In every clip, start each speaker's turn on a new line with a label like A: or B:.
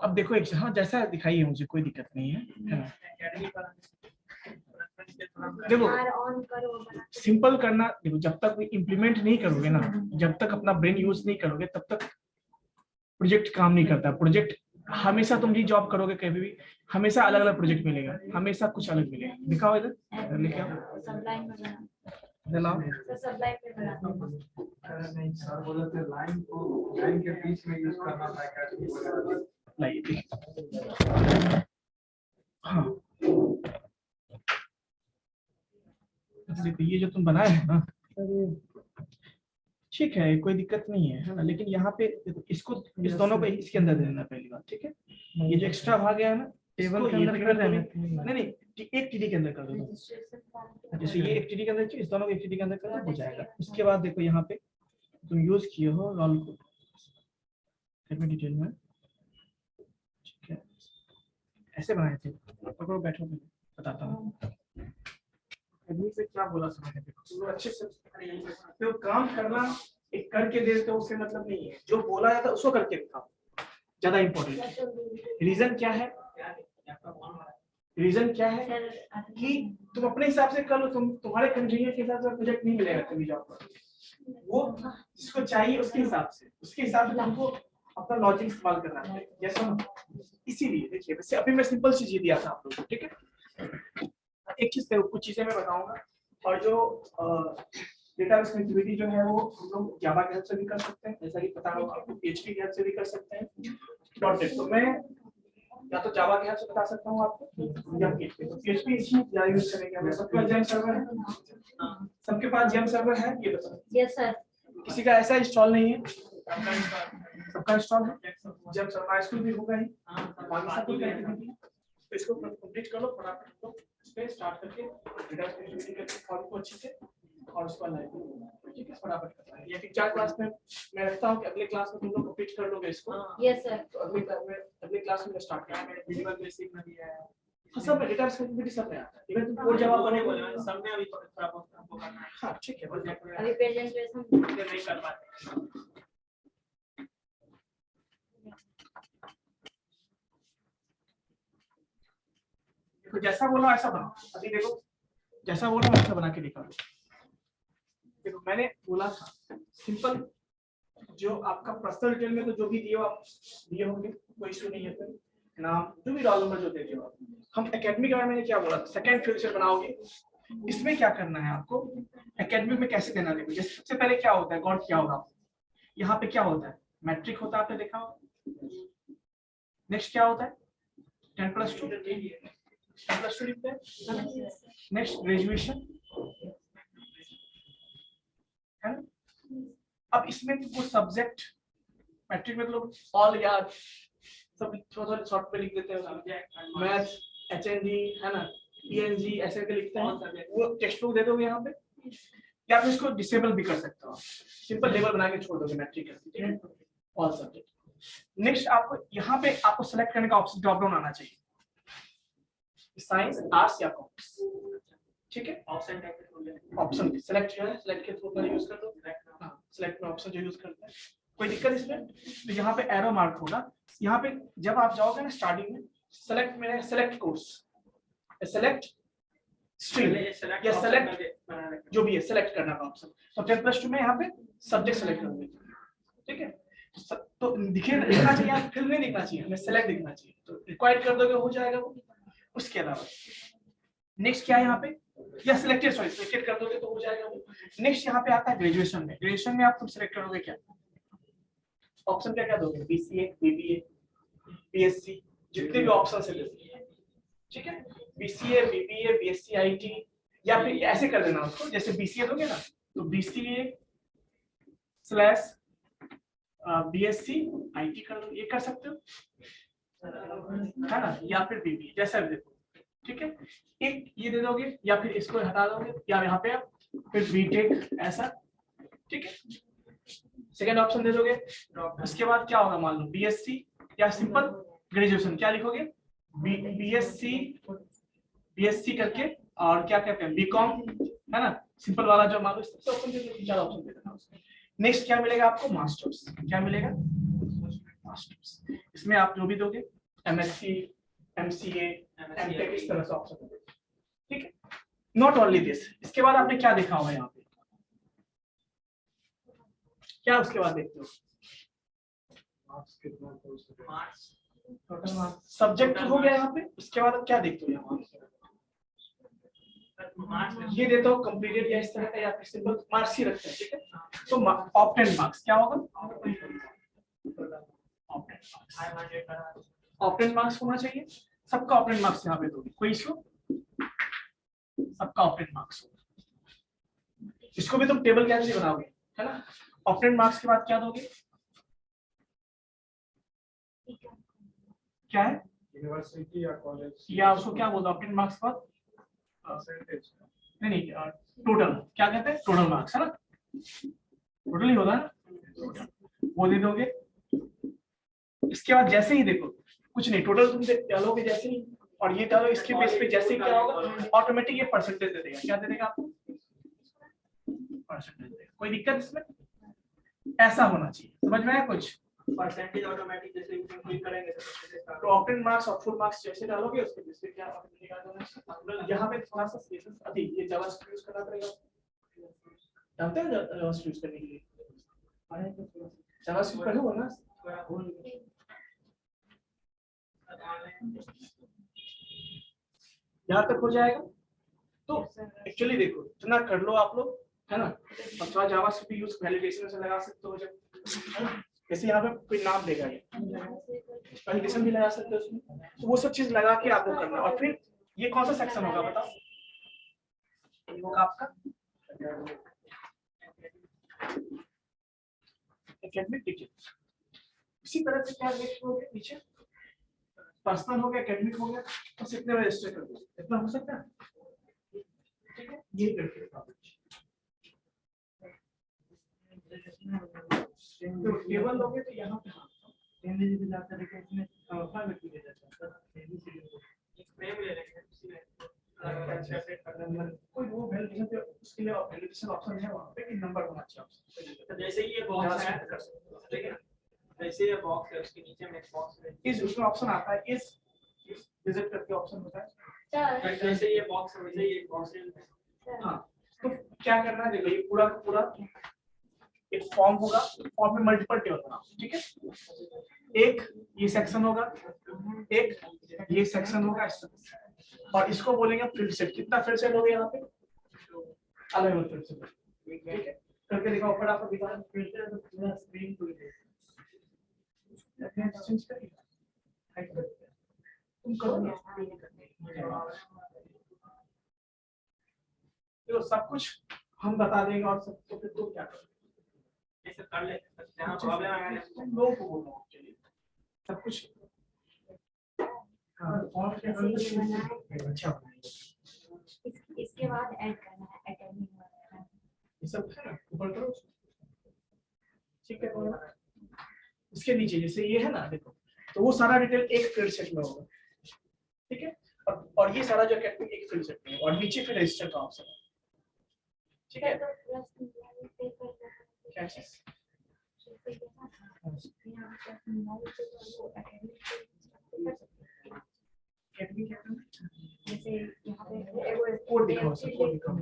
A: अब देखो एक हाँ जैसा दिखाई है मुझे कोई दिक्कत नहीं है ना। देखो सिंपल करना, देखो जब तक इम्प्लीमेंट नहीं करोगे ना, जब तक अपना ब्रेन यूज नहीं करोगे तब तक प्रोजेक्ट काम नहीं करता। प्रोजेक्ट हमेशा तुम जी जॉब करोगे कभी भी हमेशा अलग अलग प्रोजेक्ट मिलेगा, हमेशा कुछ अलग मिलेगा। दिखाओ इधर लेके आओ,
B: नहीं सर बोले थे लाइन को लाइन के बीच में यूज करना था।
A: हाँ देखो ये जो तुम बनाए हैं ना ठीक है, कोई दिक्कत नहीं है ना, लेकिन यहाँ पे इसको इस दोनों को इसके अंदर दे देना पहली बात, ठीक है। ये जो एक्स्ट्रा भाग गया है ना
B: टेबल के अंदर कर देना,
A: नहीं एक टीडी के अंदर कर दो। जैसे ये एक टीडी के अंदर, इस दोनों को एक टीडी के अंदर कर दो, हो जाएगा। उसके बाद देखो यहाँ पे तुम यूज किए हो रोल को डिटेल में, ठीक है। ऐसे बनाए थे, पकड़ो बैठो बताता हूँ पे क्या बोला समझ। देखो अच्छे से तो काम करना एक करके दे तो उससे मतलब नहीं है, जो बोला जाता है उसको करके दिखाओ, ज्यादा इम्पोर्टेंट। रीजन क्या है, रीजन क्या है कि तुम अपने हिसाब से कर लो, तुम्हारे कंट्रीनियस के हिसाब से प्रोजेक्ट नहीं मिलेगा कभी जॉब पर, वो जिसको चाहिए उसके हिसाब से तुमको अपना लॉजिक इस्तेमाल करना है। जैसा इसीलिए देखिए वैसे अभी मैं सिंपल चीज ये दिया था आप लोगों को, ठीक है। एक चीज कुछ चीजें मैं बताऊंगा, और जो डेटाबेस कनेक्टिविटी जो है वो हम लोग जावा के हेल्प से भी कर सकते हैं, जैसा कि पता होगा आपको पीएचपी के हेल्प से भी कर सकते हैं। डॉट तो मैं या तो जावा के हेल्प से बता सकता हूँ आपको या पीएचपी। तो पीएचपी ज्यादा यूज करेंगे हम। सबके पास जेम सर्वर है, सबके पास जेम सर्वर है ये बताओ। Yes sir. किसी का ऐसा इंस्टॉल नहीं है, सबका इंस्टॉल है जेम सर्वर, स्कूल भी होगा ही, बाकी सब कुछ कनेक्टिविटी। तो इसको कंप्लीट कर लो फटाफट, तो इस पे स्टार्ट करके डेटा कनेक्टिविटी के फॉर्म को अच्छे से और उसको लाइव, ठीक है, फटाफट करना है। ये 3-4 क्लास में मैं रखता हूं कि अगले क्लास में तुम लोग कंप्लीट कर लोगे इसको। Yes sir. तो अगले क्लास में स्टार्ट करना है। विजुअल बेसिक में भी है, सब में डेटा कनेक्टिविटी सब में आता है। इवन तुम कोड जवाब बने बोले सब में अभी थोड़ा बहुत हमको करना है। हां ठीक है, अभी प्रेजेंटेशन नहीं कर पाते। तो जैसा बोला ऐसा बनाओ। अभी देखो जैसा बोला वैसा बना के दिखा। देखो मैंने बोला था सिंपल, जो आपका पर्सनल डिटेल में तो जो भी दिए होंगे कोई इशू नहीं है, फिर नाम जो भी रोल नंबर जो देते हो आप। हम एकेडमी के बारे में क्या बोला, सेकंड फ्यूचर बनाओगे। इसमें क्या करना है आपको, एकेडमी में कैसे देना है। जैसे सबसे पहले क्या होता है, गॉड क्या होगा, यहाँ पे क्या होता है, मैट्रिक होता है, आपने देखा होगा। नेक्स्ट क्या होता है 10+2 लिखते हैं। नेक्स्ट ग्रेजुएशन है ना। अब इसमें वो सब्जेक्ट मैट्रिक में लोग ऑल या सब थोड़ा शॉर्ट पे लिख देते हैं, मैथ्स एचएनडी है ना, पीएनजी ऐसे करके लिखते हैं। वो टेक्स्ट बुक दे दोगे यहाँ पे, या फिर इसको डिसेबल भी कर सकते हो, सिंपल लेबल बना के छोड़ दोगे मैट्रिक का, ठीक है, ऑल सब्जेक्ट। नेक्स्ट आपको यहाँ पे आपको सेलेक्ट करने का ऑप्शन ड्रॉप डाउन आना चाहिए, साइंस आर्ट्स या कॉमर्स, ठीक है। ऑप्शन सेलेक्ट जो है सेलेक्ट के थ्रू पर यूज कर दो। हां सेलेक्ट में ऑप्शन जो यूज करते हैं, कोई दिक्कत इसमें। तो यहाँ पे एरो मार्क होगा, यहाँ पे जब आप जाओगे ना स्टार्टिंग में सेलेक्ट में सेलेक्ट कोर्स, सेलेक्ट स्ट्रीम या सेलेक्ट जो भी है सेलेक्ट करना का ऑप्शन। तो 10+2 में यहाँ पे सब्जेक्ट सेलेक्ट करोगे, ठीक है। तो दिखना चाहिए, फिर नहीं दिखना चाहिए, हमें सेलेक्ट दिखना चाहिए। तो रिक्वायर्ड कर दोगे हो जाएगा वो। उसके अलावा नेक्स्ट क्या है यहाँ पे, या सिलेक्टेड, सॉरी सिलेक्टेड कर दोगे तो हो जाएगा वो। नेक्स्ट यहाँ पे आता है ग्रेजुएशन में। ग्रेजुएशन में आप तुम सिलेक्ट करोगे क्या, ऑप्शन क्या क्या दोगे, बीसीए, बीबीए, बीएससी, जितने भी ऑप्शन है, ठीक है। बीसीए, बीबीए, बीएससी, आईटी, या फिर ऐसे कर देना उसको, जैसे बीसीए दोगे ना तो बीसीए स्लैश बीएससी आईटी कर दो, ये कर सकते हो है ना, या फिर बीबीए जैसा भी देखो, ठीक है। एक ये दे दोगे या फिर इसको हटा दोगे, या यहाँ पे फिर बीटेक ऐसा, ठीक है। सेकंड ऑप्शन दे दोगे। उसके बाद क्या होगा, मान लो बीएससी या सिंपल ग्रेजुएशन, क्या लिखोगे बीएससी करके, और क्या कहते हैं बीकॉम है ना, सिंपल वाला जो मान लो सबसे ऑप्शन दे दो, चार ऑप्शन दे देना। नेक्स्ट क्या मिलेगा आपको, मास्टर्स। क्या मिलेगा, मास्टर्स। इसमें आप जो भी दोगे MSc, MCA, MTech इस तरह से ऑप्शन दोगे, ठीक है। नॉट ओनली दिस, इसके बाद आपने क्या देखा होगा यहाँ पे, क्या उसके बाद देखते हो,
B: मार्क्स कितना था उसका?
C: मार्क्स
A: टोटल मार्क्स सब्जेक्ट हो गया यहाँ पे। उसके बाद आप क्या देखते हो यहाँ पे,
C: मार्क्स
A: ये देता हूँ कंप्लीटेड या इस तरह का, या फिर सिंपल मार्क्स ही रखते हैं, ठीक है। तो ऑप्टेंड मार्क्स क्या होगा, ऑप्टेंड मार्क्स होना चाहिए, सबका ऑप्टेंड मार्क्स यहाँ पे दोगे, कोई इशू, सबका ऑप्टेंड मार्क्स होगा। इसको भी तुम टेबल कैसे बनाओगे, है ना। ऑप्टेंड मार्क्स के बाद क्या दोगे, क्या है,
B: यूनिवर्सिटी या कॉलेज
A: या उसको क्या बोलते हैं ऑप्टेंड मार्क्स के बाद,
B: परसेंटेज?
A: नहीं, टोटल क्या कहते हैं, टोटल मार्क्स, है ना, टोटल ही होता है ना, वो दे दोगे। इसके बाद जैसे ही देखो कुछ नहीं, टोटल तुम डालोगे जैसे ही, और ये डालो इसके बेस पे, जैसे ही क्या होगा ऑटोमेटिक ये परसेंटेज दे देगा, क्या दे देगा आपको, परसेंटेज देगा। कोई दिक्कत इसमें, ऐसा होना चाहिए, समझ में आया कुछ।
C: परसेंटेज ऑटोमेटिक जैसे क्लिक करेंगे
A: तो ऑप्टेंड मार्क्स और फुल मार्क्स जैसे डालोगे उसके बेस पे क्या ऑटोमेटिक। यहाँ पे थोड़ा सा अधिक ये जावास्क्रिप्ट यूज करना पड़ेगा, जानते हैं जावास्क्रिप्ट यूज करने के लिए, जावास्क्रिप्ट पढ़े हो ना, यहाँ तक हो जाएगा। तो एक्चुअली देखो इतना कर लो आप लोग, है ना, और थोड़ा जावास्क्रिप्ट यूज वैलिडेशन से लगा सकते हो, जब जैसे यहाँ पे कोई नाम देगा, ये वैलिडेशन भी लगा सकते हो उसमें, तो वो सब चीज लगा के आपको करना। और फिर ये कौन सा सेक्शन होगा बताओ, ये होगा आपका एकेडमिक डिटेल्स। इसी तरह से क्या नेक्स्ट हो गया नीचे, पर्सनल हो गया, एकेडमिक हो गया, बस इतने में रजिस्टर कर दो, इतना हो सकता है, ठीक है। ये करके तो टेबल लोगे तो यहाँ पे कोई वो वैलिडेशन पे उसके लिए वैलिडेशन ऑप्शन है वहाँ पे कि नंबर होना चाहिए,
C: तो जैसे ही ये बॉक्स है ठीक है, जैसे ये बॉक्स है उसके नीचे में बॉक्स है,
A: इस उसमें ऑप्शन आता है, इस विजिट करके ऑप्शन होता है।
C: जैसे ये बॉक्स है वैसे ही एक बॉक्स है।
A: हाँ, तो क्या करना है, देखो ये पूरा का पूरा एक फॉर्म होगा, फॉर्म में मल्टीपल टेबल बनाओ, ठीक है। एक ये सेक्शन होगा, एक ये सेक्शन होगा, और इसको बोलेंगे फील्ड सेट। कितना फील्ड सेट हो गया यहाँ पे, अलग अलग फील्ड सेट, ठीक है। करके दिखाओ, ऊपर आपको दिखा फील्ड सेट तो पूरा स्क्रीन खुल गया, चेंज करिए, तुम करो ना, देखो सब कुछ हम बता देंगे और सब, तो फिर तुम क्या करोगे,
C: ऐसे कर ले, जहाँ प्रॉब्लम है
A: तुम लोगों को बोलो एक्चुअली सब कुछ। हाँ, और क्या करोगे, अच्छा बनाएंगे,
D: इसके बाद ऐड करना है एकेडमिक वगैरह।
A: ये सब है ना, ऊपर करो, ठीक है। और इसके नीचे जैसे ये है ना, देखो तो वो सारा डिटेल एक फील्ड सेट में होगा, ठीक है। और ये सारा जो एकेडमिक एक फील्ड सेट में, और नीचे फिर रजिस्टर का ऑप्शन है, ठीक है। क्या चीज, एकेडमिक
D: जैसे यहाँ पे
A: कोड दिखाओ, सब कोड दिखाओ,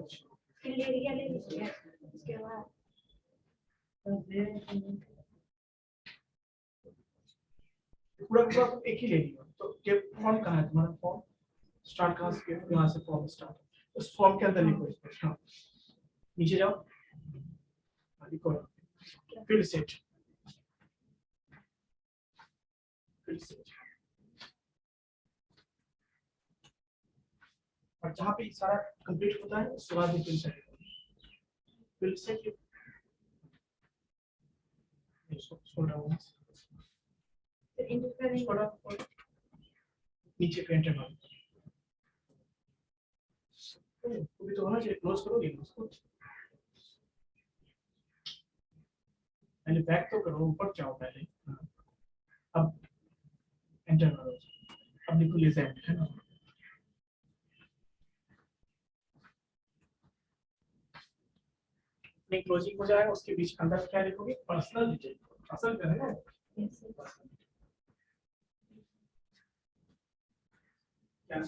D: एरिया ले लीजिए, उसके बाद
A: पूरा पूरा तुम एक ही ले लियो। तो ये फॉर्म कहाँ है तुम्हारा, फॉर्म स्टार्ट कहाँ से, यहाँ से फॉर्म स्टार्ट, उस फॉर्म के अंदर लिखो इसको, हाँ नीचे जाओ, लिखो फील्ड सेट, फील्ड सेट, और जहाँ पे सारा कंप्लीट होता है उसके बाद फील्ड सेट, फील्ड सेट नीचे पे एंटर मारो, तो होना चाहिए, क्लोज करोगे उसको, पहले बैक तो करो, ऊपर जाओ पहले, अब एंटर मारो, अब लिखो लिजेंड, है ना। क्लोजिंग हो जाएगा, उसके बीच अंदर क्या लिखोगे, पर्सनल डिटेल, असल करेगा क्या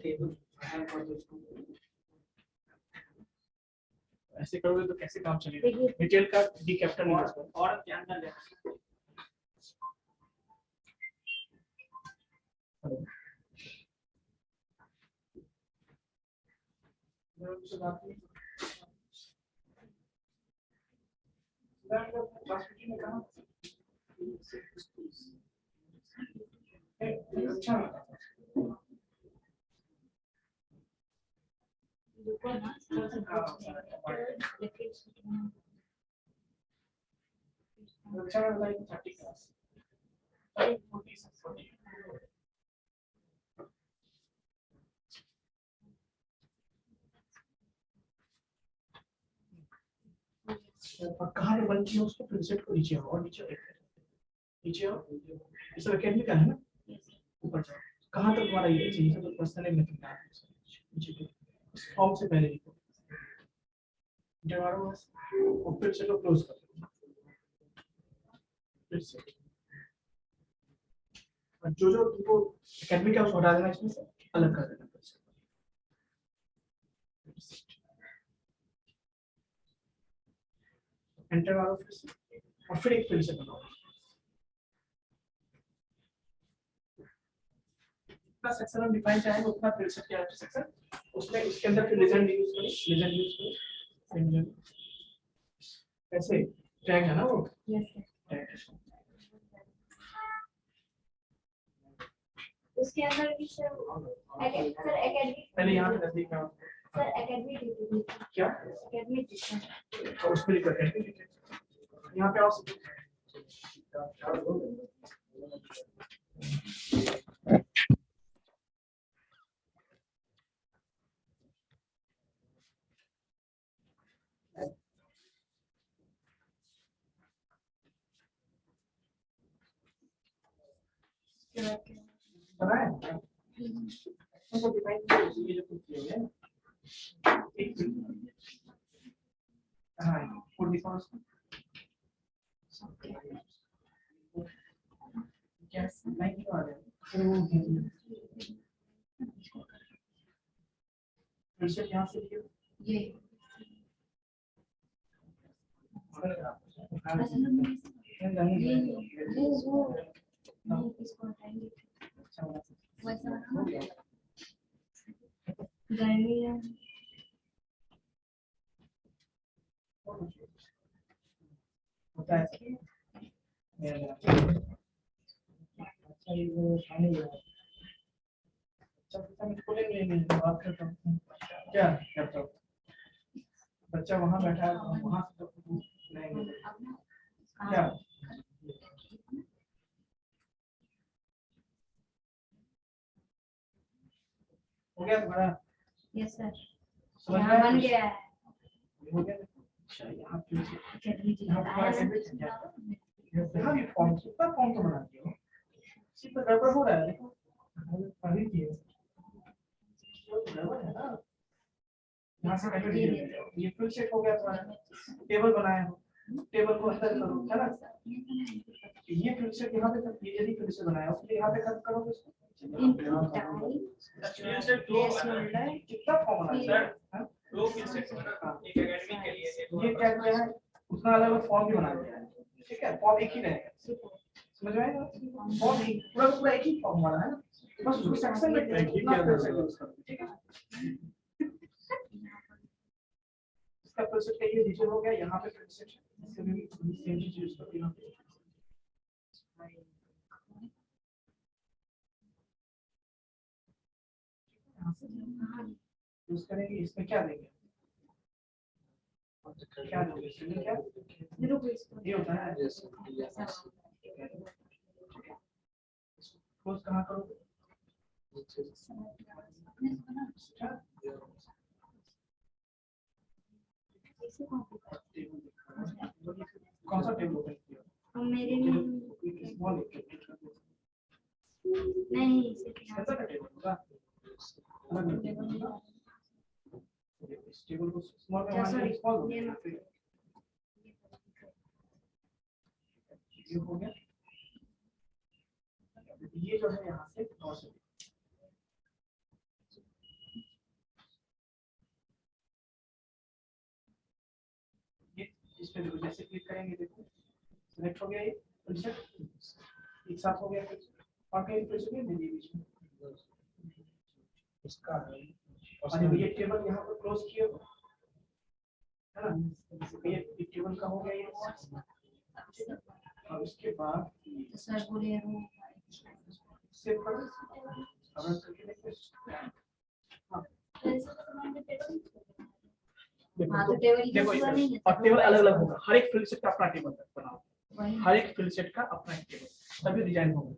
C: टेबल
A: ऐसे करोगे तो कैसे काम चलेगा?
D: देखिए
A: डिटेल का डी कैपिटल नहीं है
C: और ध्यान ना देना
A: अच्छा
D: रुको ना
A: अच्छा लाइक 30 क्लास 40 और कहाँ पे बंद किया उसको प्रिंसेट को नीचे आओ और नीचे आओ इस एकेडमी का है ना ऊपर जाओ कहाँ तक तुम्हारा ये चाहिए तो पर्सनल है मैं नीचे पे इस फॉर्म से पहले लिखो डिवाइड और फिर से क्लोज कर दो फिर से और जो जो तुमको एकेडमी का उसको हटा देना इसमें से अलग कर देना फिर से एंटर मारो फिर से और फिर एक फिर से बनाओ जितना सेक्शन हम डिफाइन चाहेंगे उतना फिर से क्या सेक्शन उसमें उसके अंदर फिर लेजेंड यूज करो कैसे टैग है ना वो
D: यस सर उसके अंदर भी सर सर एकेडमी
A: पहले यहाँ पे नजदीक में आओ।
D: सर एकेडमी टीचर
A: क्या
D: एकेडमी टीचर
A: और उसमें लिखो एकेडमी यहाँ पे आओ बनाए उनको डिफाइन ये जो कुछ किया है एक हाँ फुल डिफरेंस क्या नहीं क्यों आ रहा फिर से यहाँ से लियो
D: ये वो नहीं इसको हटाएंगे वैसा गर्मी है
A: होता है अच्छा ये वो शामिल है अच्छा मुझको नहीं बात करता हूँ क्या करता हूँ बच्चा वहाँ बैठा है वहाँ से तो नहीं क्या हो गया तुम्हारा
D: यस सर
A: समझ में
D: यहाँ
A: आया
D: बन गया है
A: हो गया अच्छा यहाँ पे
D: एकेडमी
A: यहाँ
D: टीचर
A: पर
D: आया
A: यहाँ भी फॉर्म कितना फॉर्म तो बना दिया हो इसी पर गड़बड़ हो रहा है देखो पढ़ी थी गड़बड़ है ना यहाँ से ये फुल सेट हो गया तुम्हारा टेबल बनाया हो टेबल को अंदर करो है ना ये फिर से यहाँ पे ये यदि फिर से बनाया उसके यहाँ पे खत्म करोगे इसको कितना फॉर्म बना है
C: दो फिक्सेट बना एक एकेडमी के लिए
A: ये क्या किया है उतना अलग अलग फॉर्म भी बना दिया है ठीक है फॉर्म एक ही रहेगा समझ में आएगा फॉर्म पूरा पूरा एक ही फॉर्म वाला है ना बस उसको सेक्शन में ठीक है इसका प्रोसेस का ये डिटेल हो गया यहाँ पे प्रोसेस इससे भी सेम चीज यूज करते हैं यूज करेंगे इसमें क्या देंगे क्या दोगे इसमें क्या ये होता है पोस्ट कहाँ करोगे कौन सा टेबल ओपन किया
D: मेरे
A: स्मॉल
D: नहीं
A: कैसा का टेबल होगा इस टेबल को स्मॉल में मान स्मॉल ये हो गया ये जो है यहाँ से क्रॉस हो, इस पे देखो जैसे क्लिक करेंगे देखो सिलेक्ट हो गया ये एक साथ हो गया फिर और कहीं प्रेस हो गया नहीं बीच में
B: इसका है
A: और ये टेबल यहाँ पर क्लोज किया है ना, ये टेबल का हो गया ये और उसके बाद
D: सर बोले वो
A: सेव करो अब करके देखो हाँ
D: हाँ तो टेबल की
A: देखो
D: पूरा नहीं है
A: और टेबल अलग अलग होगा, हर एक फील्ड सेट का अपना टेबल बनाओ,
D: वही
A: हर एक फील्ड सेट का अपना एक टेबल तभी डिजाइन होगा।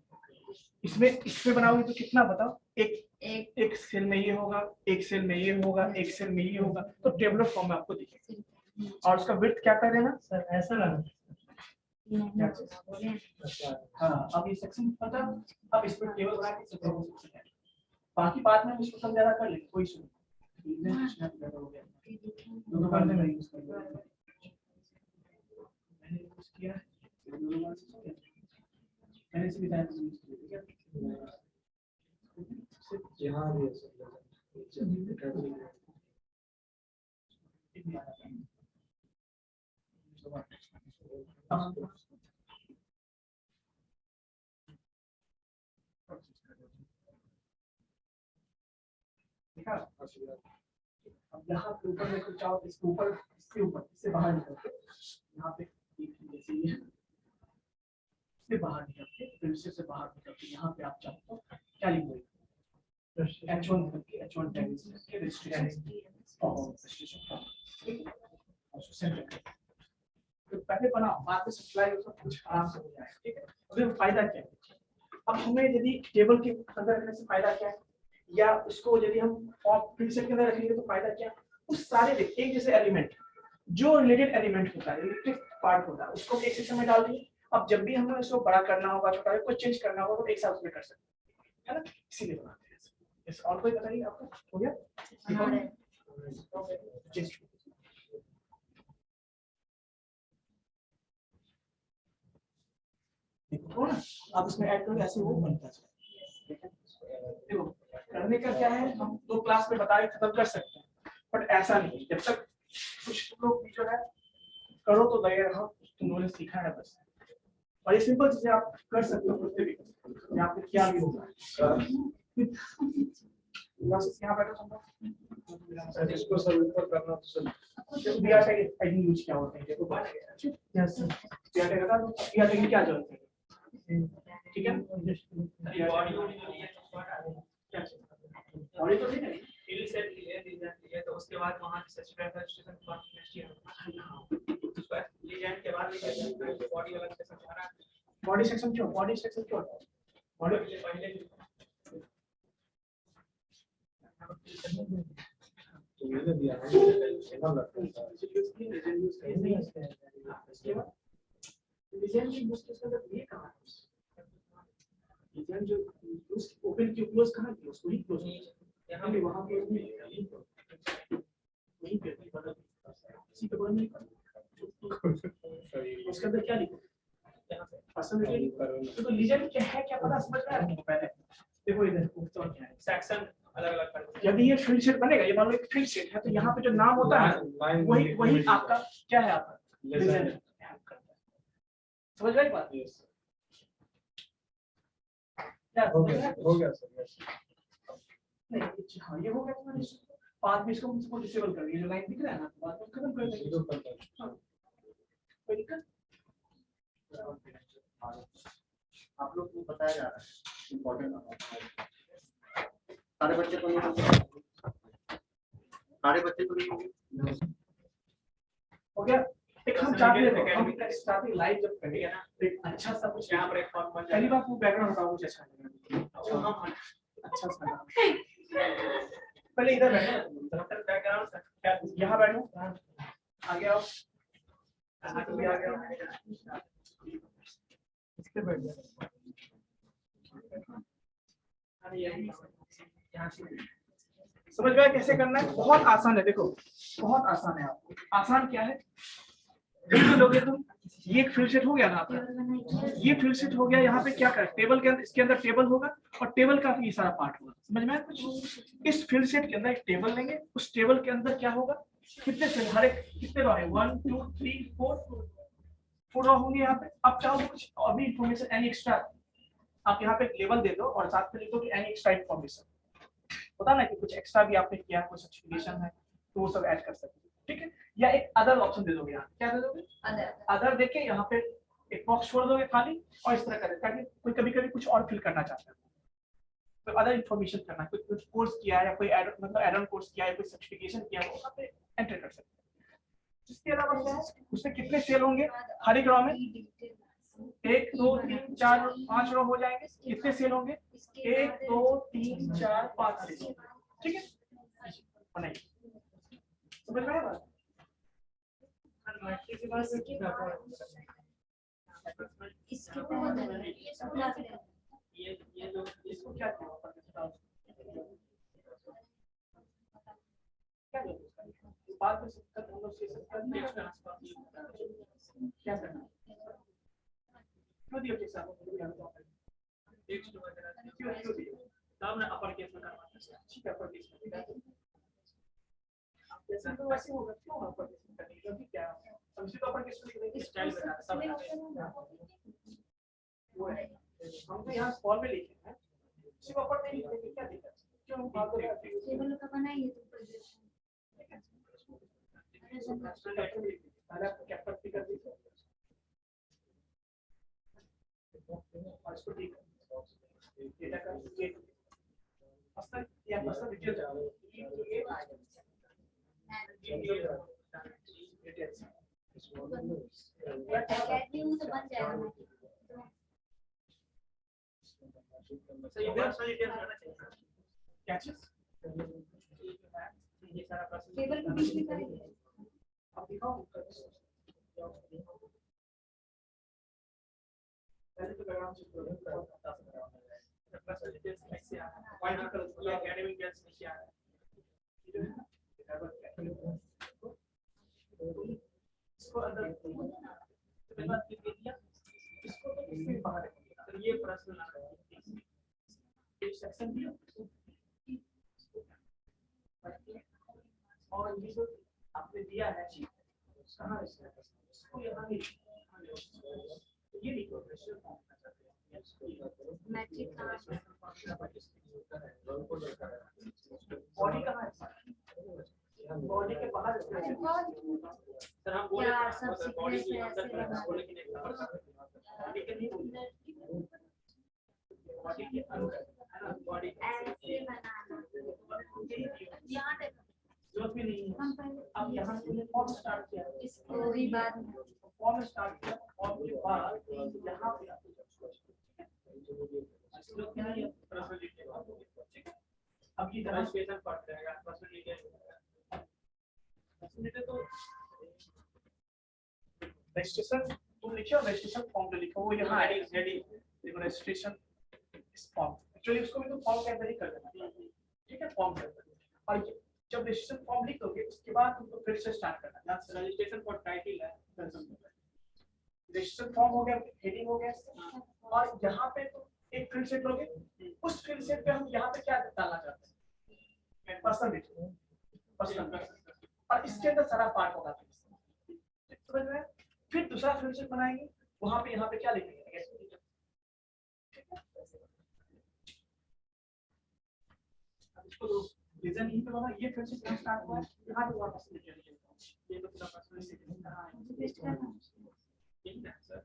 A: इसमें बनाओगे तो कितना बताओ, एक सेल में ये होगा, एक सेल में ये होगा, एक सेल में ये होगा, तो टेबलर फॉर्म में आपको दिखेगा। और उसका विड्थ क्या कर देना
B: सर ऐसा लगा
A: हाँ, अब ये सेक्शन पता, अब इस पर टेबल बना के सेक्शन है, बाकी बात में इसको समझाना कर ले कोई सुन हो गया दोनों बार में यूज कर मैंने यूज किया दोनों बार से मैंने इसे बताया तो यूज किया ठीक है
B: यहाँ भी ऐसा
A: अब यहाँ पे ऊपर में कुछ और इसके ऊपर इससे बाहर निकल के यहाँ पे जैसे ये इससे बाहर निकल के फिर से बाहर निकल के यहाँ पे आप चाहते हो क्या लिखोगे H1 करके H1 टैग के रजिस्ट्रेशन तो पहले बनाओ बाद में सप्लाई उसका कुछ आराम से हो जाएगा ठीक है। अभी फायदा क्या है, अब हमें यदि टेबल के अंदर रखने से फायदा क्या है या उसको यदि हम फील्ड सेट के अंदर रखेंगे तो फायदा क्या, उस सारे एक जैसे एलिमेंट जो रिलेटेड एलिमेंट होता है रिलेटेड पार्ट होता है उसको एक सेक्शन में डाल दिए। अब जब भी हमें उसको बड़ा करना होगा छोटा कुछ चेंज करना होगा तो एक साथ में कर सकते हैं है ना, इसीलिए बनाते हैं इस। और कोई बताइए आपको हो गया देखो ना, आप इसमें ऐड करोगे ऐसे वो बनता है। देखो करने का क्या है, हम 2 क्लास में बताए खत्म कर सकते हैं बट ऐसा नहीं, जब तक कुछ लोग जो है करो तो लगे रहो तुम लोगों ने सीखा है बस। और ये सिंपल चीजें आप कर सकते हो खुद से भी, यहाँ पे क्या भी होगा यहाँ बैठो
B: इसको सब ऊपर करना तो सर
A: बिया टैग यूज क्या होते हैं देखो यस सर बिया टैग का बिया टैग क्या जरूरत है ठीक है बॉडी तो नहीं है
C: फील्ड सेट लिए तो उसके बाद वहां से रजिस्ट्रेशन डिजाइन के बाद बॉडी वाला सेक्शन हमारा
A: बॉडी सेक्शन क्यों बॉडी
C: बॉडी के पहले
B: तो मैंने दिया है
A: डिजाइन की यूज के अंदर ये कहां है डिजाइन जो यूज ओपन की क्लोज कहां की उसको ही क्लोज यहां पे वहां पे वहीं पे बदल इसी पे बदल नहीं उसके अंदर क्या लिखो यहां पे पर्सनली तो डिजाइन क्या है क्या पता समझ में आया पहले देखो इधर ऊपर क्या है
C: सेक्शन अलग-अलग कर
A: यदि ये फील्ड सेट बनेगा ये मान लो एक फील्ड सेट है तो यहाँ पे जो नाम होता है वही आपका क्या है आपका डिजाइन समझ रहे बात क्या
B: हो गया सर
A: नहीं हाँ ये हो गया बाद में इसको डिसेबल कर दिया जो लाइन दिख रहा है ना बाद में खत्म कर देंगे कोई दिक्कत
E: आप लोग को बताया जा रहा है इम्पोर्टेंट सारे बच्चे को नहीं होंगे सारे बच्चे को नहीं होंगे
A: हो गया एक हम चाहते हैं हम स्टार्टिंग लाइव जब करेंगे ना एक अच्छा सा कुछ
C: यहाँ पर एक फॉर्म बन
A: पहली बार वो बैकग्राउंड हटाओ मुझे अच्छा लगेगा
C: जाएगा
A: अच्छा सा पहले इधर बैठो
C: बैकग्राउंड
A: यहाँ बैठो आगे आओ आगे भी आ गया इसके बैठ जाओ समझ गए कैसे करना है बहुत आसान है देखो बहुत आसान है आपको आसान क्या है ये लोगे तुम, ये एक फील्ड सेट हो गया ना आपका,
D: टेबल बनाइए।
A: ये फील्ड सेट हो गया। यहाँ पे क्या कर टेबल के अंदर, इसके अंदर टेबल होगा और टेबल का ये सारा पार्ट होगा, समझ में आया कुछ? इस फील्ड सेट के अंदर एक टेबल लेंगे, उस टेबल के अंदर क्या होगा, कितने सेल, हर एक कितने रॉ है, 1 2 3 4 रॉ होंगे यहाँ पे। अब चाहो तो कुछ और भी इन्फॉर्मेशन एनी एक्स्ट्रा आप यहाँ पे एक लेबल दे दो और साथ में लिखो कि एनी एक्स्ट्रा इन्फॉर्मेशन, पता ना कि कुछ एक्स्ट्रा भी आपने किया, कुछ सर्टिफिकेशन है तो वो सब ऐड कर सकते हो, ठीक है। या एक अदर ऑप्शन दे दोगे, यहाँ क्या दे दोगे, अदर देके यहाँ पे एक बॉक्स छोड़ दोगे खाली और इस तरह करें, ताकि कोई कभी कभी कुछ और फिल करना चाहता है तो अदर इन्फॉर्मेशन करना, कोई कुछ कोर्स किया है या कोई मतलब एड ऑन कोर्स किया है, कोई सर्टिफिकेशन किया है, वो वहाँ पे एंटर कर सकते हैं। इसके अलावा क्या है, उसमें कितने सेल होंगे हर एक रॉ में, 1 2 3 4 5 रॉ हो जाएंगे, कितने सेल होंगे, 1 2 3 4 5 सेल, ठीक है। बनाइए, समझ में आया बात?
D: इसके बाद ये सब क्या करें?
C: ये जो
A: इसको क्या क्या बात में सब हम लोग क्या करना क्यों दिया के साथ
C: टेक्स्ट वगैरह
A: क्यों दिया
C: तब ना अपर केस में करवाना है,
A: ठीक है, अपर केस में जैसे तो वैसे होगा, क्यों अपर केस में करने क्योंकि क्या समझे तो अपर केस में लिख देंगे,
C: स्टाइल बता सब
A: वो है हम तो यहाँ फॉर्म में लिखे हैं, सिर्फ अपर में लिख देंगे, क्या दिक्कत है, क्यों हम बात कर रहे हैं
D: टेबल का बनाइए तो प्रोजेक्शन।
A: पहले आपको कैप्चर भी कर दीजिए और इसको ठीक डेटा का ये असल या असल डिटेल
D: अकेडमी में तो बन जाएगा।
C: सही पर्सनल डिटेल्स रहना चाहिए
A: क्या चीज
C: ये सारा पर्सनल
D: टेबल के बीच में करेंगे।
A: अब दिखाओ पहले तो बैकग्राउंड से
C: पर्सनल डिटेल्स कैसे आ रहा है, व्हाई बिकॉज़ ये एकेडमिक डिटेल्स नहीं आ रहा है,
A: इसको अंदर तो मैंने बात की दिया, इसको तो इससे बाहर
C: तो ये पर्सनल आ रहा है,
A: एक सेक्शन दिया और ये जो आपने दिया है कहाँ इसको यहाँ नहीं, ये लिखो
D: मैट्रिक
A: बॉडी कहाँ है, बॉडी के बाहर
C: सर हम बोले
D: यार, सब
C: अगर बॉडी
D: सीक्रेट
C: के
D: है,
C: अंदर
D: ऐसे
C: करना बोले कि नहीं
A: बॉडी के नहीं बोले, बॉडी के अंदर है ना, बॉडी
D: ऐसे बनाना यहाँ देखो।
A: जो भी नहीं है।
D: हम पहले
A: अब यहाँ से फॉर्म स्टार्ट किया,
D: इसको भी बाद में
A: फॉर्म स्टार्ट किया, फॉर्म के बाद यहाँ पे
C: पर्सनल डिटेल
A: अब ये जहाँ
C: रजिस्ट्रेशन पढ़ रहेगा पर्सनल डिटेल
A: तो रजिस्ट्रेशन तुम लिखो, रजिस्ट्रेशन फॉर्म पे लिखो, वो यहाँ
C: हेडिंग हेडिंग
A: देखो रजिस्ट्रेशन फॉर्म, एक्चुअली उसको भी तो फॉर्म के अंदर ही कर देना, ठीक है, फॉर्म के अंदर। और जब रजिस्ट्रेशन फॉर्म लिख दोगे उसके बाद तुमको फिर से स्टार्ट करना है,
C: रजिस्ट्रेशन फॉर टाइटल है,
A: रजिस्ट्रेशन फॉर्म हो गया, हेडिंग हो गया, और यहाँ पे तुम एक फील्ड सेट लोगे, उस फील्ड सेट पे हम यहाँ पे क्या डालना चाहते हैं, पर्सन, और इसके अंदर सारा पार्ट होगा, समझ में? फिर दूसरा फील्ड सेट बनाएंगे, वहां पे यहाँ पे क्या लिखेंगे, इसको तो रीजन यही पे बना, ये फिर से क्या स्टार्ट हुआ है, यहाँ पे वापस लिख दिया, ये तो पूरा पर्सनल सेक्शन कहां है,
D: पेस्ट करना।
C: ठीक है सर।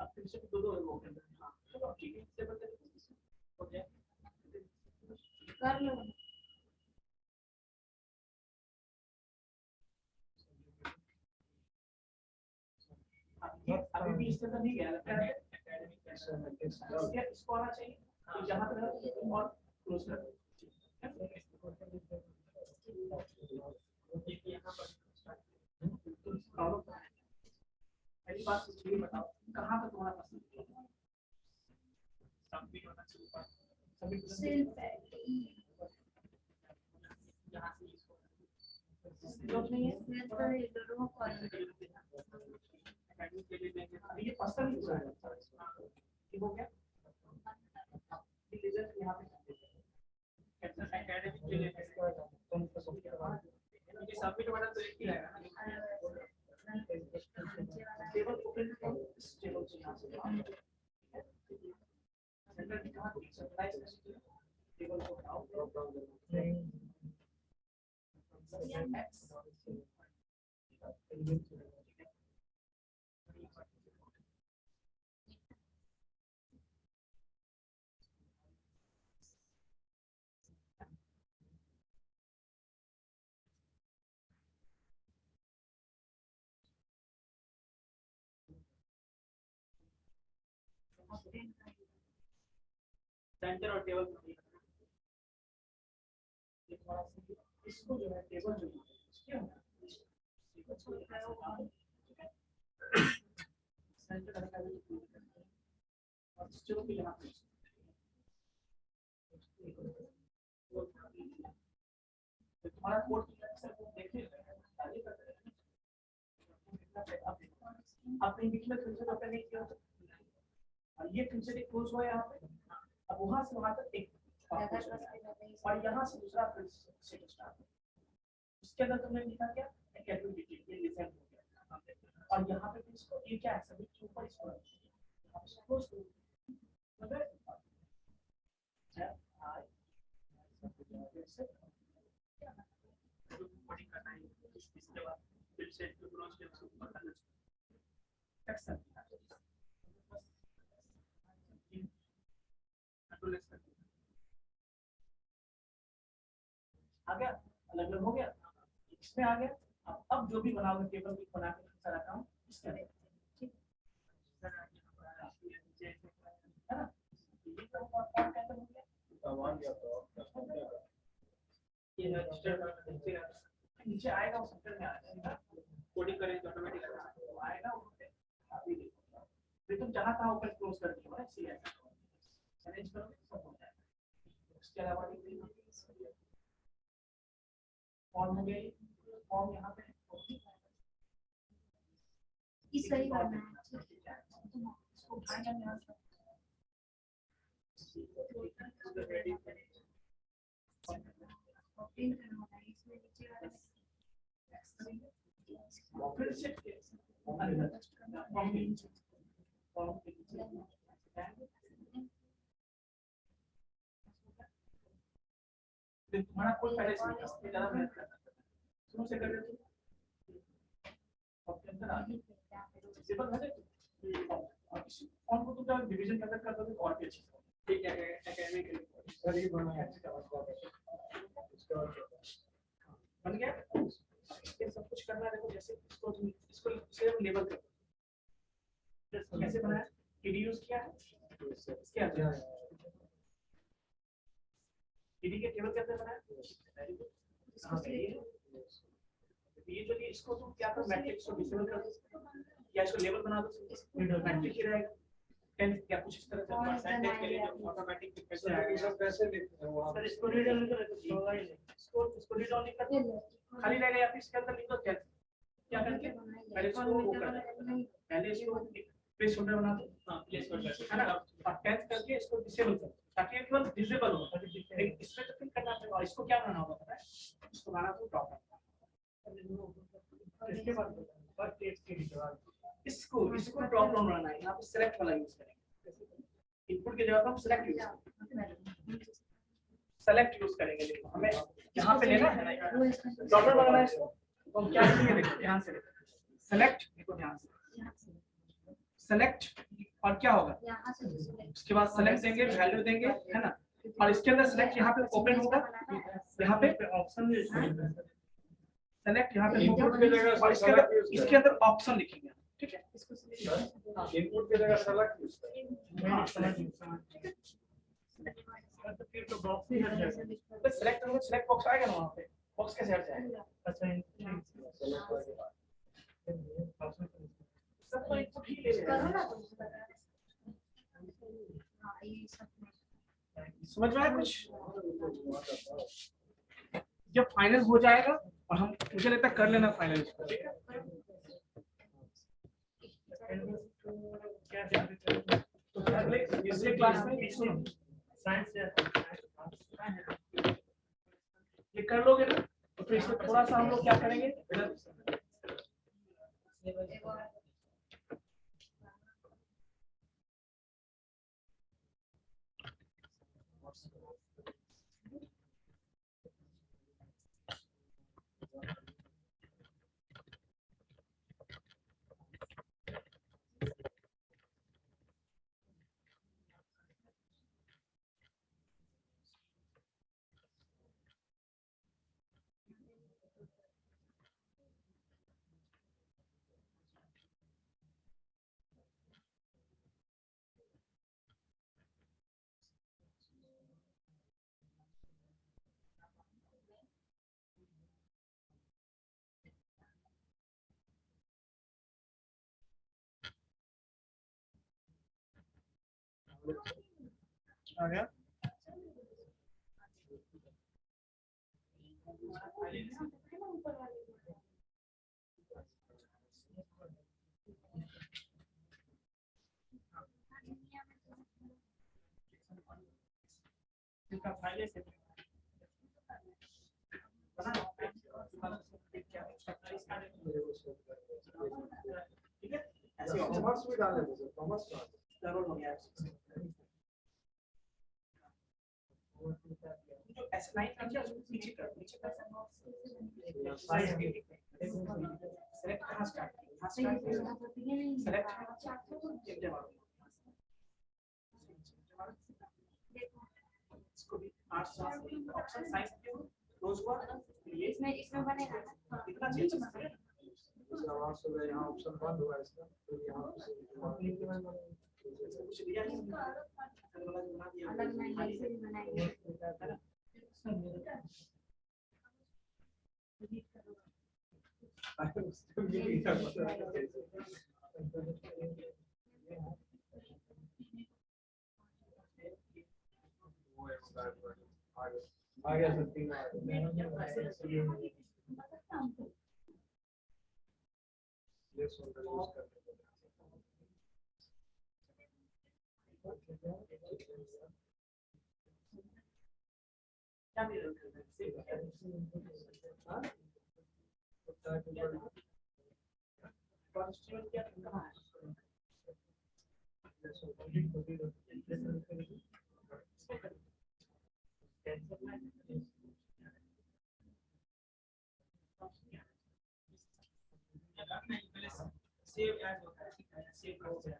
A: अब फिर से दो हो गए, हां चलो ठीक है, इससे बदल हो गया,
D: कर लो।
A: अभी भी इसके अंदर नहीं गया लगता है, इसको आना चाहिए, तो जहाँ पे और क्लोज कर दो, पहली बात तो ये बताओ कहाँ पे तुम्हारा पसंद है, सबमिट होना चाहिए, सबमिट
D: सेल्फ
A: यहाँ से इसको
D: नहीं है, मैं तो ये दोनों कॉल
A: टेबल को उठाओ
C: सेंटर और टेबल
A: इसको जो है टेबल जो है क्या होगा सेंटर का और स्टोर के यहाँ पे तुम्हारा कोड देखिए आपने बीच में फिर से ओपन नहीं किया और ये फिर से क्लोज हुआ यहाँ पे अब वहां से वहां तक एक और यहाँ से दूसरा फिर से स्टार्ट उसके अंदर तुमने लिखा क्या एक्टिविटी ये लिसन हो गया और यहाँ पे फिर इसको ये क्या है सभी के ऊपर इसको आप सपोज करो मतलब आई
C: कोडिंग करना है इसके बाद फिर से क्लोज करके ऊपर करना
A: एक्शन आ गया अलग अलग हो गया इसमें आ गया अब जो भी बनाओगे टेबल की बना के सारा काम इसका है ठीक है ना ये तो और कैसे हो गया
C: ये रजिस्टर
A: नीचे आएगा वो सेंटर में आ जाएगा
C: कोडिंग करें तो ऑटोमेटिक
A: आएगा अभी देखो फिर तुम जहां तहां ऊपर क्लोज कर दियो ना इसी ऐसा अरेंज करो सब हो जाएगा उसके अलावा फॉर्म हो गई फॉर्म यहाँ पे
D: इस सही करना है
A: इसको उठाएंगे हम यहाँ से
C: रेडी
D: प्रिंट करना होता है इसमें नीचे वाला
A: फिर से फॉर्म के नीचे तुम्हारा कोई पहले से इसमें ज्यादा मेहनत करना शुरू से कर रहे थे अब के अंदर आगे सिंपल है और इसी फॉर्म को तुम जब डिवीजन के अंदर कर दोगे तो और भी अच्छी
C: ठीक है एकेडमिक
B: सर ये बना है
A: बन गया ये सब कुछ करना है देखो जैसे इसको इसे हम लेबल कर कैसे बनाया ईडी यूज किया है इसके अंदर ईडी के टेबल के अंदर बनाया ये जो इसको तुम क्या करो मैट्रिक्स को डिसेबल कर दो या इसको लेबल बना दो मैट्रिक ही रहेगा 10 क्या कुछ इस तरह से परसेंटेज के लिए ऑटोमेटिक कैसे
B: ये
A: आएगा
B: सब कैसे लिखते हैं वहाँ
A: सर इसको रीड ऑनली कर इसको रीड ऑनली कर दो खाली रहेगा या फिर इसके अंदर लिख दो क्या करके पहले इसको वो कर पहले इसको प्लेस होल्डर बना दो
C: हां प्लेस होल्डर
A: है ना और 10 करके इसको डिसेबल कर ताकि ये केवल डिसेबल हो लेकिन इसमें तो फिर करना पड़ेगा और इसको क्या बनाना होगा पता है इसको बनाना तो टॉप इसके बाद पर टेक्स्ट के नीचे इसको ड्रॉप डाउन बनाना है यहां पे सिलेक्ट वाला यूज करेंगे इनपुट की जगह पर हम सिलेक्ट यूज करेंगे देखो हमें यहां पे लेना है ना ड्रॉप डाउन बनाना है इसको तो हम क्या करेंगे देखो ध्यान से देखो सेलेक्ट देखो ध्यान से सेलेक्ट और क्या होगा
D: यहाँ से
A: उसके बाद सेलेक्ट देंगे वैल्यू देंगे है ना और इसके अंदर सेलेक्ट यहाँ पे ओपन होगा यहाँ पे ऑप्शन सेलेक्ट यहाँ पे
B: इनपुट की जगह
A: और इसके अंदर ऑप्शन लिखेंगे ठीक है
B: इनपुट की जगह सेलेक्ट यूज
A: हाँ सेलेक्ट तो फिर तो बॉक्स ही हट जाएगा तो सेलेक्ट करोगे सेलेक्ट बॉक्स आएगा ना वहाँ पे बॉक्स कैसे हट जाएगा अच्छा सब तो इनपुट ही ले
D: करो
A: लेगा
D: ना तुम हाँ ये सब
A: समझ में आया कुछ जब फाइनल हो जाएगा और हम मुझे लगता है कर लेना फाइनल इसको ठीक है तो अगले क्लास में सुनो साइंस ये कर लोगे ना तो फिर इसमें थोड़ा सा हम लोग क्या करेंगे आ गया
C: इसका फाइल से बना क्या ठीक है ऐसे
B: कॉमर्स भी डाल देते सर, कॉमर्स का
C: जरूर हो गया जो S9 फीचर नीचे कर सेलेक्ट कहां स्टार्ट सेलेक्ट इसको भी 8 ऑप्शन साइज क्यों रोज को ये
D: इसमें बनेगा ना।
C: कितना चेंज करना है
B: आवाज से यहाँ ऑप्शन बंद हुआ इसका, तो यहाँ
C: कुछ दिया नहीं
D: अलग नहीं ऐसे भी बनाएंगे।
B: आ गया सर, 3 आ गया। ये सोल्डर यूज करने को
C: क्या दे रहे
B: हाँ?
C: कॉन्स्टिट्यूएंट क्या कहां है सेव एज होता है सेव क्लोज है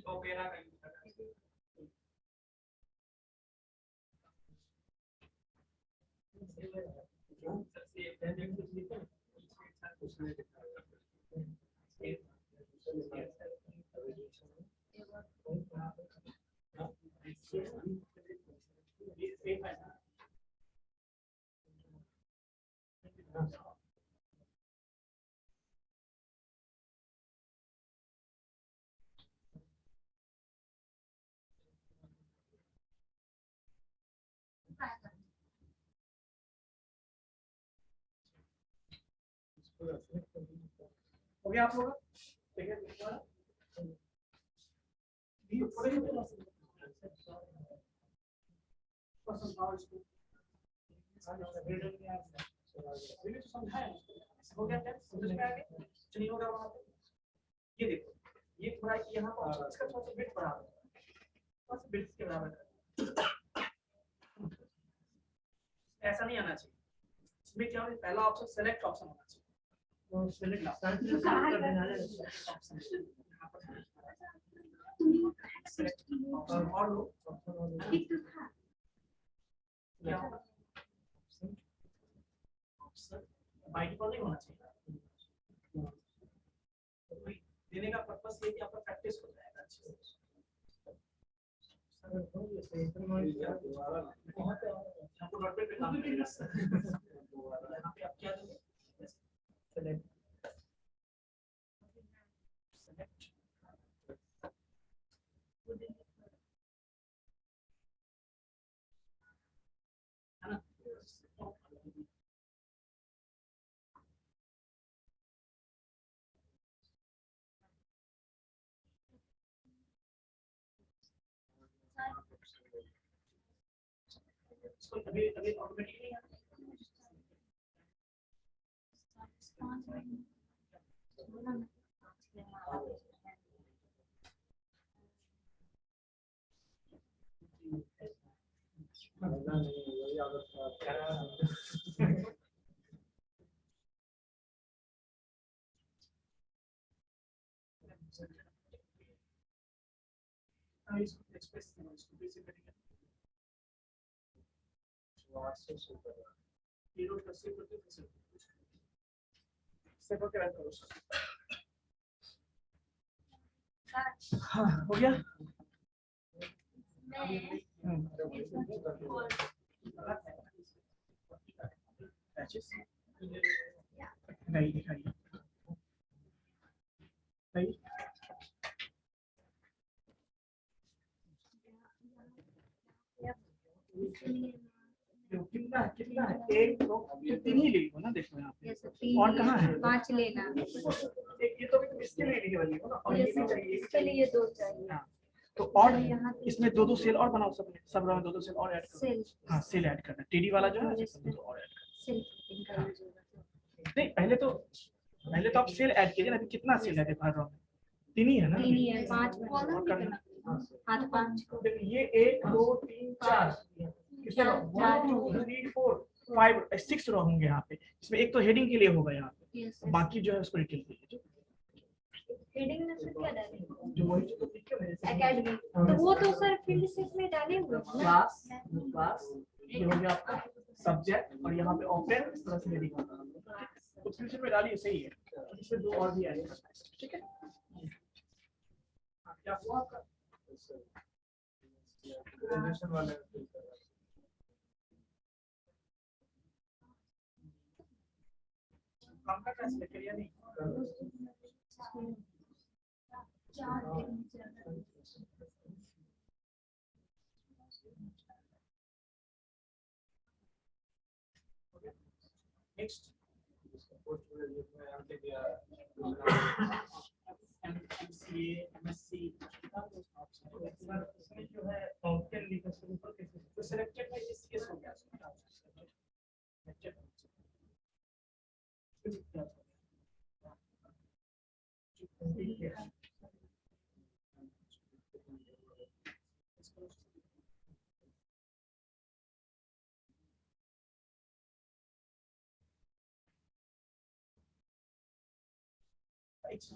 C: ओपेरा का यूज करना हो गया आप लोग ठीक है ये थोड़े ही पसंद आओ इसको मैंने तो समझाया हो गया क्या समझ में आ गया चलिए होगा वहां पे ये देखो ये थोड़ा यहाँ पर इसका थोड़ा सा बिट बढ़ा दो थोड़ा सा बिट्स के बराबर कर ऐसा नहीं आना चाहिए इसमें क्या होगा पहला ऑप्शन सेलेक्ट ऑप्शन होना चाहिए वो सेलेक्ट ऑप्शन और लो ऑप्शन बाय डिफॉल्ट नहीं होना चाहिए देने का पर्पस ये कि आपका प्रैक्टिस हो जाएगा अच्छे से आपको डॉट पे काम करेगा यहाँ पे आप क्या दोगे सेलेक्ट है ना इसको अभी ऑटोमेटिकली इसको एक्सप्रेस इसको बेसिक करेंगे ये नोट कर सेव करके फिर सेव करके रन करो हाँ हो गया पैचेस नहीं दिखाइए
A: सही। कितना कितना है, एक दो तीन ही लिखो ना, देखो यहाँ पे। और कहाँ है?
D: 5 लेना।
A: एक ये तो इसके लिए लिखी वाली हो ना, और ये भी चाहिए,
D: इसके लिए 2 चाहिए।
A: हाँ, तो और इसमें दो दो सेल और बनाओ, सब रो में दो दो सेल और ऐड करो।
D: सेल।
A: हाँ, सेल ऐड करना, टीडी वाला जो है इसमें दो और ऐड करना।
D: सेल फिटिंग का यूज होगा।
A: नहीं, पहले तो आप सेल ऐड कीजिए ना। अभी कितना सेल है हर रो में? 3 ही है ना?
D: 3 ही है, 5
A: और करना।
D: हाथ 5 को।
A: देखिए ये 1 2 3 4 कितने रो? 1 2 3 4 5 6 रो होंगे यहाँ पे। इसमें एक तो हेडिंग के लिए होगा यहाँ पे,
D: यस।
A: बाकी जो है उसको डिटेल दीजिए।
D: हेडिंग में सर क्या डालेंगे?
A: जो वही जो लिखे हुए हैं
D: एकेडमी। तो वो तो सर फील्ड सेट में डाले हुए हैं ना।
A: क्लास ये हो गया आपका सब्जेक्ट, और यहाँ पे ओपन इस तरह से हेडिंग होगा। तो फील्ड सेट में डालिए, सही है। इसमें दो और भी ऐड करना है, ठीक है? क्या हुआ आपका?
B: Presentation वाले
A: काम का कैसे लेकर या नहीं? नेक्स्ट एमसीए एमएससी इसमें जो है ऑप्शन लिखा शुरू करके तो सिलेक्टेड में सीएस हो गया।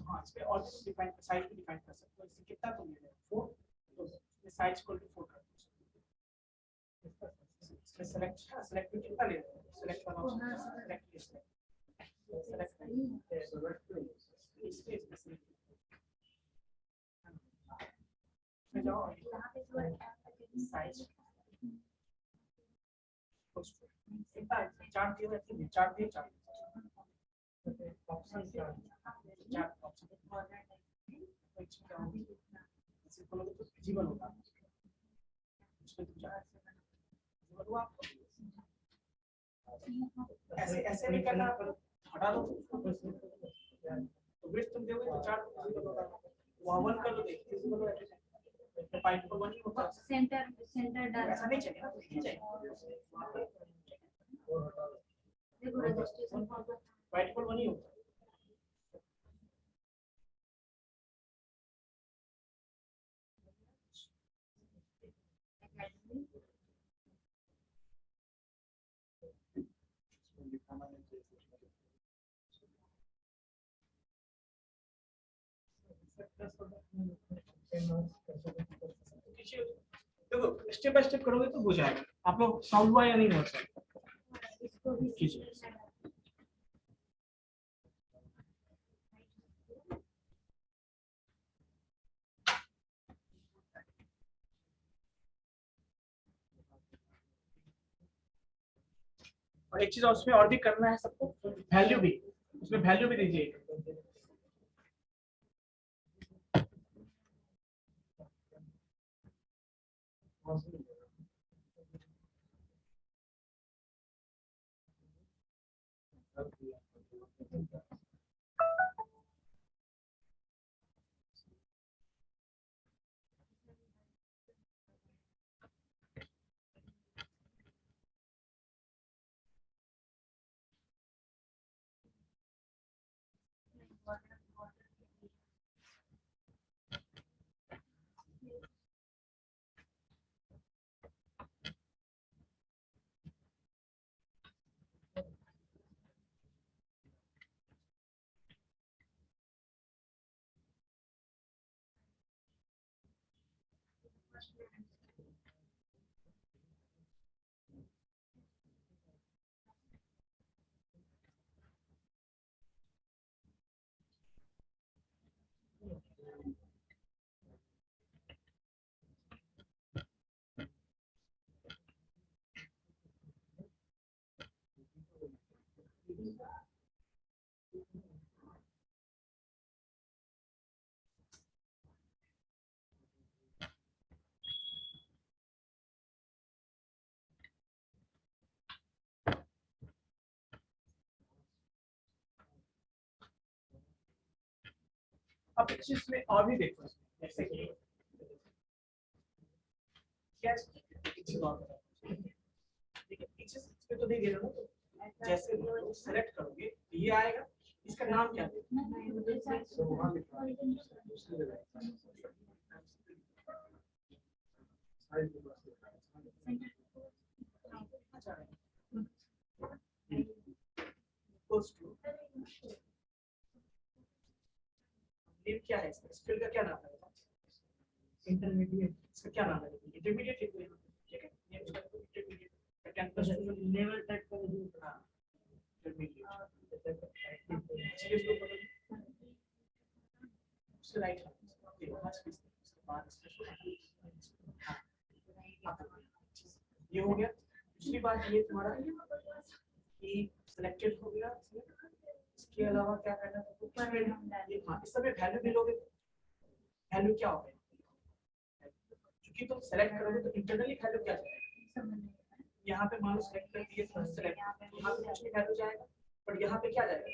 A: हाँ, इस पे और डिफाइन साइज भी डिफाइन कर सकते हो। इससे कितना तो मिलेगा 4, तो इसमें साइज इक्वल टू 4 कर दो। इसमें सेलेक्ट में कितना ले रहे हो? सेलेक्ट वाला ऑप्शन सेलेक्ट इसमें जाओ साइज कितना चार्ट दिया है, चार्ट दिए चार्ट ऑप्शन क्या चार्ट ऑप्शन सिंपल तो विजिबल होगा उसमें तो चार्ट विजिबल हुआ आपको। ऐसे ऐसे नहीं करना, हटा दो तो ब्रिज तुम देखो तो चार्ट विजिबल होगा। वहां 1 कर दो, देखिए विजिबल हो जाएगा। तो पाइप पर 1 ही होता है।
D: सेंटर डाल।
A: ऐसा नहीं चाहिए ना, नहीं चाहिए।
D: देखो रजिस्ट्रेशन फॉर्म
A: वाइट पर 1 ही होता है। देखो स्टेप बाय स्टेप करोगे तो हो जाएगा। आप लोग सॉल्व हुआ या नहीं हुआ सर?
D: इसको भी
A: कीजिए। और एक चीज और उसमें और भी करना है सबको, वैल्यू भी, उसमें वैल्यू भी दीजिए। अब इस चीज में और भी देखो, जैसे कि क्या ठीक है, पीछे इसमें तो नहीं दे रहा ना, तो जैसे सेलेक्ट करोगे ये आएगा, इसका नाम क्या है?
B: तो वहाँ लिखा है दूसरी जगह साइज में बस लिखा है।
C: अच्छा equals to नेम क्या है इसका, स्किल का क्या नाम है? इंटरमीडिएट। इसका क्या नाम है? इंटरमीडिएट लिख लेना, ठीक है? नेम इसका इंटरमीडिएट कैंपस लेवल टाइप का जो हां इंटरमीडिएट चलिए इसको पकड़ उससे राइट देखो बस इसके बाद ये हो गया। दूसरी बात ये तुम्हारा कि सिलेक्टेड हो गया, इसके अलावा क्या करना है? इस समय वैल्यू भी लोगे, वैल्यू क्या होगा? क्योंकि तुम सेलेक्ट करोगे तो इंटरनली वैल्यू क्या जाएगा? यहाँ पे मान लो सेलेक्ट कर दिए तो सेलेक्ट यहाँ पे कुछ भी वैल्यू जाएगा, बट यहाँ पे क्या जाएगा?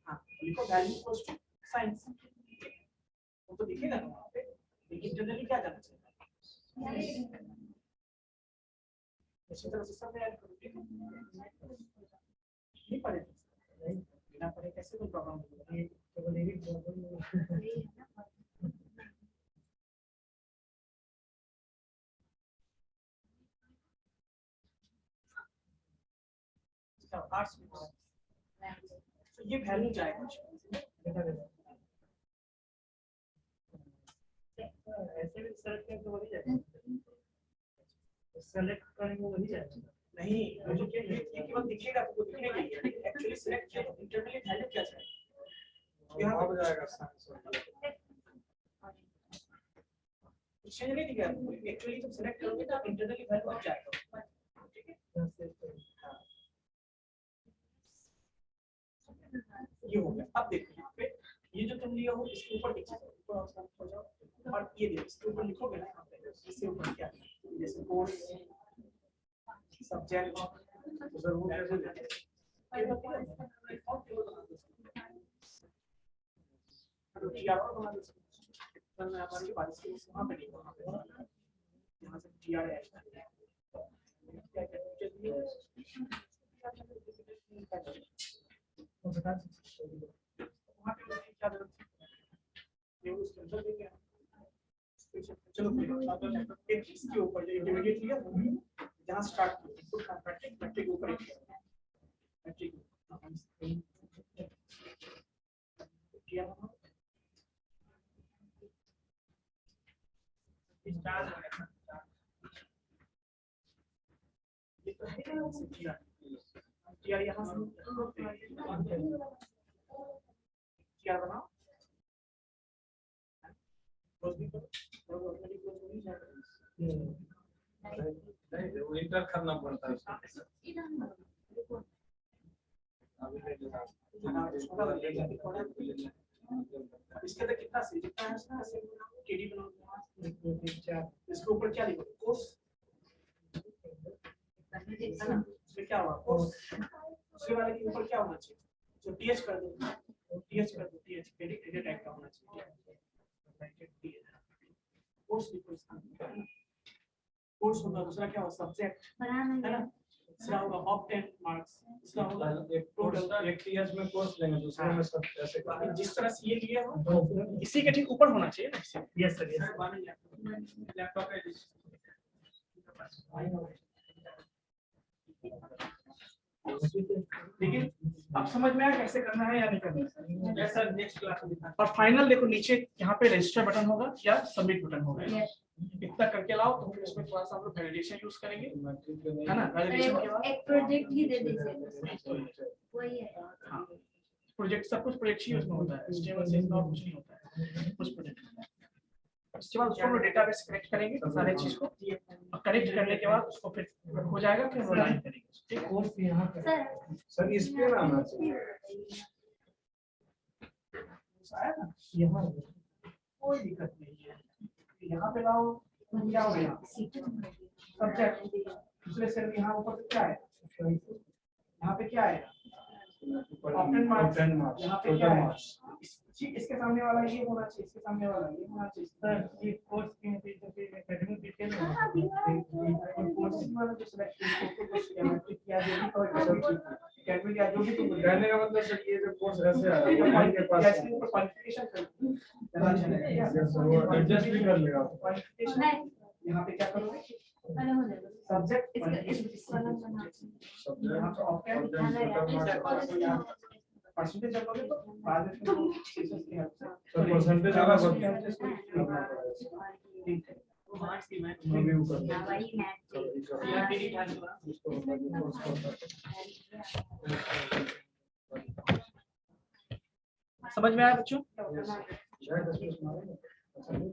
C: हाँ लिखो वैल्यू इक्वल्स टू साइंस, वो तो दिखेगा ना वहाँ पे, लेकिन इंटरनली क्या जाना चाहिए? इसी तरह से सब ऐड करो, ठीक है? नहीं पड़ेगा, बिना पढ़े कैसे कोई प्रॉब्लम होगा? ये केवल एक प्रॉब्लम आर्ट्स में तो ये वैल्यू जाएगा ऐसे भी सेलेक्ट करके वही जाएगा, सेलेक्ट करेंगे वही जाएगा। नहीं मुझे क्या ये केवल दिखेगा तो दिखेगा ही, एक्चुअली सेलेक्ट किया तो इंटरनली वैल्यू क्या जाएगा?
B: यहाँ हो जाएगा साइंस
C: चेंज नहीं दिखेगा, एक्चुअली तुम सेलेक्ट करोगे तो इंटरनली वैल्यू आ जाएगा, ठीक है? ये हो गया। अब देखो यहाँ पे ये जो तुम लिया हो इसके ऊपर लिखो, ऊपर हो जाओ और ये देखो इसके ऊपर लिखोगे ना, यहाँ पे इसके ऊपर क्या है? जैसे कोर्स सब्जेक्ट
B: तो सर वो कैसे लिखें?
C: चलो इसके ऊपर इंटरमीडिएट लिया जहाँ स्टार्ट किया मैट्रिक, मैट्रिक ऊपर मैट्रिक किया ये तो है किया यहाँ से किया बनाओ
B: नहीं वो इंटर करना पड़ता है उसको।
C: इसके अंदर कितना से जितना है उसका से केडी बनाओ, इसके ऊपर क्या लिखो? कोर्स है ना, इसमें क्या हुआ? कोर्स उसके वाले के ऊपर क्या होना चाहिए? जो टीएच कर दो, टीएच कर दो, टीएच केडी केडी टाइप का होना चाहिए। कोर्स लिखो इसका, कोर्स होगा। दूसरा क्या होगा? सब्जेक्ट है ना, इसका होगा ऑप्टेन मार्क्स, इसका होगा
B: एक टोटल एक टीएच में कोर्स लेंगे, दूसरे में सब ऐसे करेंगे।
C: जिस तरह से ये लिए हो इसी के ठीक ऊपर होना चाहिए ना। यस सर, यस लैपटॉप है लेकिन अब समझ में आया कैसे करना है या नहीं करना है? सर नेक्स्ट क्लास में दिखा। और फाइनल देखो नीचे यहाँ पे रजिस्टर बटन होगा या सबमिट बटन होगा, इतना करके लाओ तो फिर उसमें थोड़ा सा हम लोग वैलिडेशन यूज करेंगे, है ना? वैलिडेशन के बाद
D: एक प्रोजेक्ट ही दे दीजिए, वही है।
C: हाँ प्रोजेक्ट, सब कुछ प्रोजेक्ट ही उसमें होता है, स्टेबल से इतना कुछ नहीं होता है, कुछ प्रोजेक्ट होता है। उसके बाद उसको हम लोग डेटाबेस कनेक्ट करेंगे सारे चीज को, और कनेक्ट करने के बाद उसको फिर हो जाएगा, फिर हम लाइन करेंगे। ठीक कोर्स यहाँ पे
B: सर इस पे ना आना चाहिए।
C: ना यहाँ कोई दिक्कत नहीं है, यहाँ पे लाओ तो क्या हो गया? सब्जेक्ट दूसरे से यहाँ ऊपर क्या है? यहाँ पे क्या है?
A: ऑप्टेन मार्क्स
B: 10 मार्क्स
A: यहाँ पे
B: टोटल
A: क्या है
B: मार्क्स
A: इसके सामने वाला ये होना चाहिए, इसके सामने वाला ये होना चाहिए
C: सर ये कोर्स के एकेडमिक डिटेल है
A: कोर्स वाला जो सिलेक्ट किया जो भी तो कैटेगरी या जो भी तुम
B: कहने का मतलब सर ये जो कोर्स ऐसे आ रहा है इनके पास
A: कैसे ऊपर क्वालिफिकेशन कर
B: एडजस्ट भी कर लेगा
A: क्वालिफिकेशन यहाँ पे क्या करोगे सब्जेक्ट यहाँ पे ऑप्शन परसेंटेज रखोगे तो बाद में फिर टीचर्स की हेल्प से
B: सर परसेंटेज वाला सब
A: ठीक है
C: मार्क्स की मैथ
B: रिव्यू कर
D: हाँ, वही मैथ
C: ये पीडी था जो
A: समझ में आया बच्चों